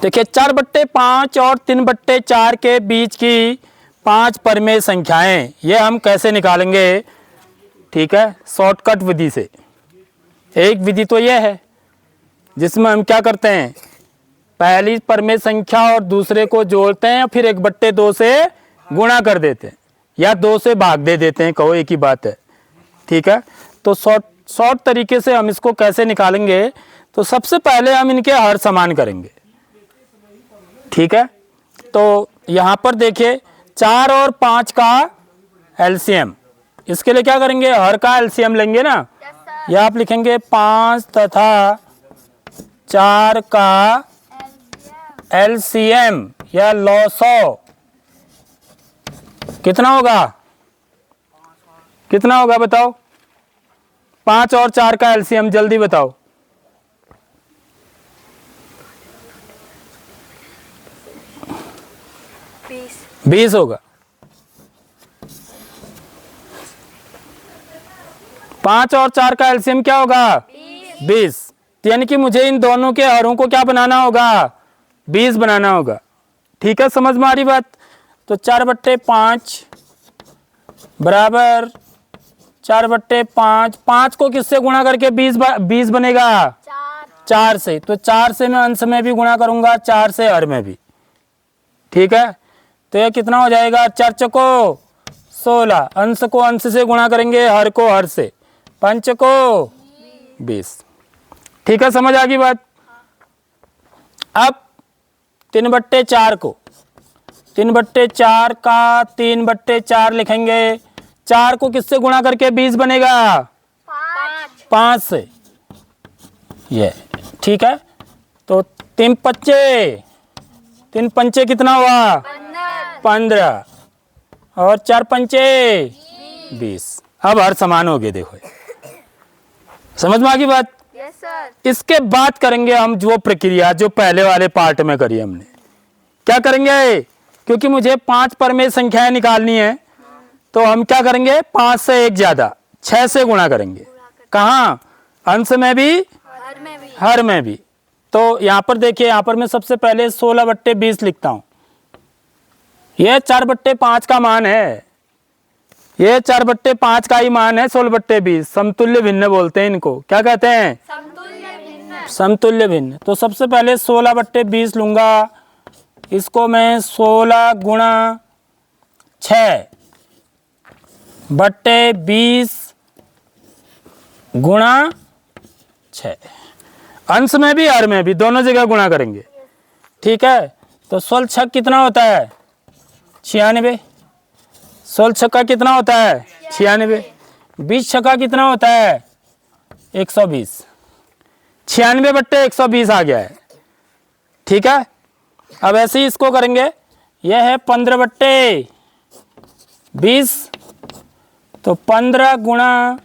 देखिए 4/5 और 3/4 के बीच की 5 परिमेय संख्याएं, ये हम कैसे निकालेंगे? ठीक है, शॉर्टकट विधि से। एक विधि तो यह है जिसमें हम क्या करते हैं, पहली परिमेय संख्या और दूसरे को जोड़ते हैं, फिर 1/2 से गुणा कर देते हैं या 2 से भाग दे देते हैं, कहो एक ही बात है। ठीक है, तो शॉर्ट तरीके से हम इसको कैसे निकालेंगे? तो सबसे पहले हम इनके हर समान करेंगे। ठीक है, तो यहाँ पर देखिए 4 और 5 का एलसीएम, इसके लिए क्या करेंगे? हर का एलसीएम लेंगे ना। या आप लिखेंगे 5 तथा 4 का एलसीएम या लॉसो कितना होगा? कितना होगा बताओ? 5 और 4 का एलसीएम जल्दी बताओ। 20 होगा। 5 और 4 का एलसीएम क्या होगा? 20। यानी कि मुझे इन दोनों के हरों को क्या बनाना होगा? 20 बनाना होगा। ठीक है, समझ में आ रही बात? तो 4/5 बराबर 4/5, 5 को किससे गुणा करके 20 बनेगा? 4 से। तो 4 से मैं अंश में भी गुणा करूंगा, 4 से हर में भी। ठीक है, तो ये कितना हो जाएगा? 4 चको 16, अंश को अंश से गुणा करेंगे, हर को हर से, 5 को 20। ठीक है, समझ आ गई बात? अब 3/4 को, 3/4 का 3/4 लिखेंगे। 4 को किससे गुणा करके 20 बनेगा? 5 से। ये ठीक है, तो 3 पंचे कितना हुआ? 15 और 4 पंचे 20। अब हर समान हो गए। देखो समझ में आ गई बात? Yes sir. इसके बाद करेंगे हम जो प्रक्रिया जो पहले वाले पार्ट में करी हमने। क्या करेंगे? क्योंकि मुझे 5 परिमेय संख्याएं निकालनी है, तो हम क्या करेंगे? 5 से एक ज्यादा 6 से गुणा करेंगे। कहाँ? अंश में भी हर में भी। तो यहाँ पर देखिए, यहाँ पर मैं सबसे पहले 16/20 लिखता हूँ। यह 4/5 का मान है, ये 4/5 का ही मान है। 16/20 समतुल्य भिन्न बोलते हैं इनको। क्या कहते हैं? समतुल्य भिन्न। समतुल्य भिन्न। तो सबसे पहले 16/20 लूंगा, इसको मैं 16 गुणा 6/20 गुणा 6, अंश में भी हर में भी दोनों जगह गुणा करेंगे। ठीक है, तो 16 छक कितना होता है? 96। 16 छक्का कितना होता है? 96। 20 छक्का कितना होता है? 120। 96/120 आ गया है। ठीक है, अब ऐसे ही इसको करेंगे। यह है 15/20, तो 15 गुणा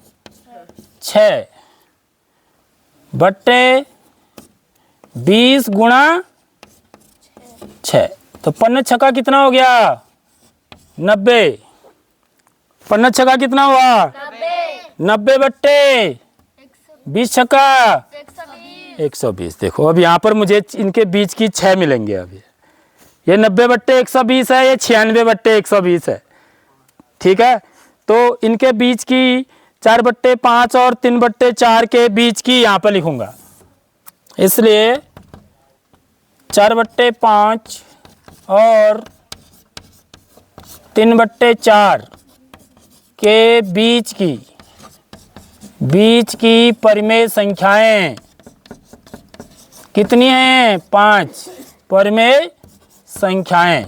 6/20 गुणा 6, तो 15 छक्का कितना हो गया? 90। 15 छक्का कितना हुआ? 90/20 छक्का 120। देखो अब यहाँ पर मुझे इनके बीच की 6 मिलेंगे। अब ये 90/120 है, ये 96/120 है। ठीक है, तो इनके बीच की 4/5 और 3/4 के बीच की यहाँ पर लिखूंगा, इसलिए 4/5 और 3/4 के बीच की परिमेय संख्याएं कितनी हैं? 5 परिमेय संख्याएं।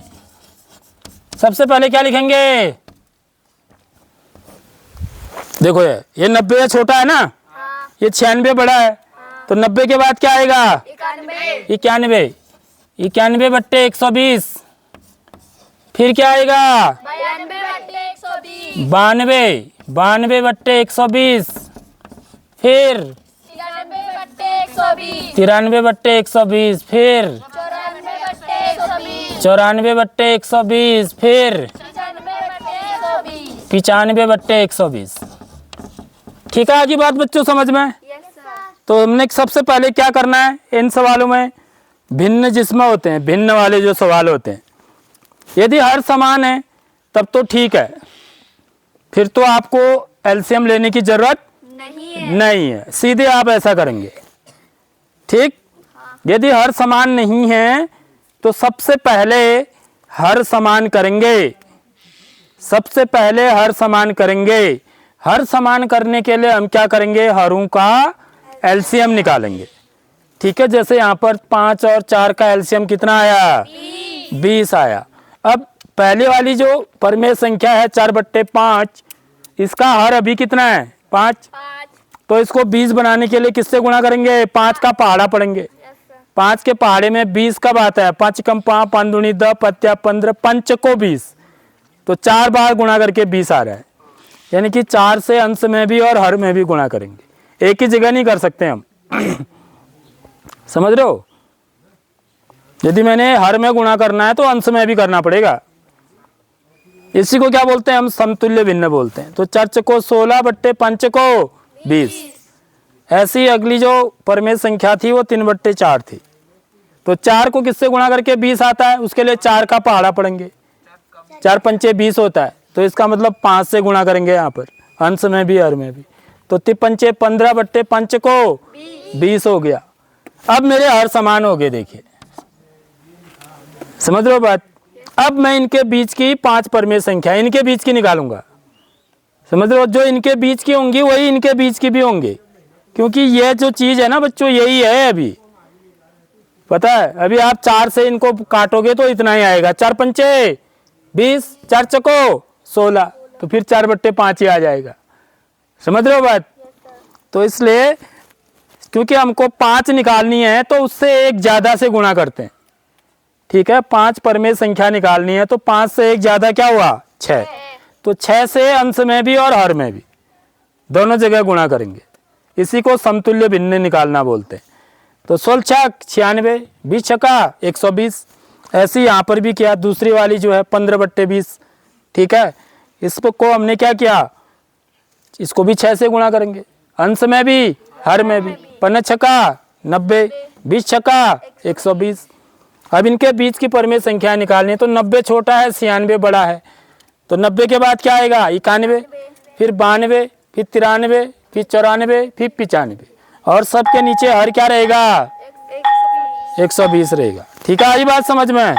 सबसे पहले क्या लिखेंगे? देखो ये 90 छोटा है ना, ये 96 बड़ा है, तो 90 के बाद क्या आएगा? 91। 91/120। फिर क्या आएगा? 92। 92/120। फिर 93/120। फिर 94/120। फिर 95/120। ठीक है, आगे बात बच्चों समझ में? तो हमने सबसे पहले क्या करना है इन सवालों में, भिन्न जिसमें होते हैं, भिन्न वाले जो सवाल होते हैं, यदि हर समान है तब तो ठीक है, फिर तो आपको एलसीएम लेने की जरूरत नहीं है, सीधे आप ऐसा करेंगे। ठीक, यदि हर समान नहीं है तो सबसे पहले हर समान करेंगे, सबसे पहले हर समान करेंगे। हर समान करने के लिए हम क्या करेंगे, हरों का एलसीएम निकालेंगे। ठीक है, जैसे यहाँ पर 5 और 4 का एलसीएम कितना आया, 20 आया। अब पहले वाली जो परमेय संख्या है 4/5, इसका हर अभी कितना है 5, तो इसको 20 बनाने के लिए किससे गुणा करेंगे, 5 का पहाड़ा पढ़ेंगे। 5 के पहाड़े में 20 कब आता है, 5 कम 5, 5 दूनी 10, 5 15, 5 को 20, तो 4 बार गुणा करके 20 आ रहा है। यानी कि 4 से अंश में भी और हर में भी गुणा करेंगे, एक ही जगह नहीं कर सकते हम। समझ रहे हो, यदि मैंने हर में गुणा करना है तो अंश में भी करना पड़ेगा। इसी को क्या बोलते हैं हम, समतुल्य भिन्न बोलते हैं। तो 4 को 16 बट्टे 5 को 20। ऐसी अगली जो परमेय संख्या थी वो 3/4 थी, तो 4 को किससे गुणा करके 20 आता है, उसके लिए 4 का पहाड़ा पढ़ेंगे। 4 पंचे 20 होता है, तो इसका मतलब 5 से गुणा करेंगे यहाँ पर, अंश में भी हर में भी। तो 3 पंचे 15/5 को 20 हो गया। अब मेरे हर समान हो गए, देखिए समझ रहे हो बात। अब मैं इनके बीच की 5 परमेय संख्या इनके बीच की निकालूंगा। समझ रहे हो, जो इनके बीच की होंगी वही इनके बीच की भी होंगे, क्योंकि ये जो चीज है ना बच्चों, यही है अभी, पता है। अभी आप 4 से इनको काटोगे तो इतना ही आएगा, 4 पंचे 20, 4 चको 16, तो फिर 4/5 ही आ जाएगा। समझ रहे हो बात। तो इसलिए क्योंकि हमको 5 निकालनी है तो उससे एक ज्यादा से गुणा करते हैं। ठीक है, 5 परमेय संख्या निकालनी है तो 5 से एक ज्यादा क्या हुआ, 6, तो 6 से अंश में भी और हर में भी दोनों जगह गुणा करेंगे। इसी को समतुल्य भिन्न निकालना बोलते हैं। तो 16 छक 96, 20 छका 120। ऐसे यहाँ पर भी किया, दूसरी वाली जो है 15/20। ठीक है, इसको हमने क्या किया, इसको भी 6 से गुणा करेंगे, अंश में भी हर में भी। 15 छका 90, 20 छका 120। अब इनके बीच की परमेय संख्या निकालनी है, तो 90 छोटा है 96 बड़ा है, तो 90 के बाद क्या आएगा 91, फिर 92, फिर 93, फिर 94, फिर 95, और सबके नीचे हर क्या रहेगा 120 रहेगा। ठीक है, आई बात समझ में।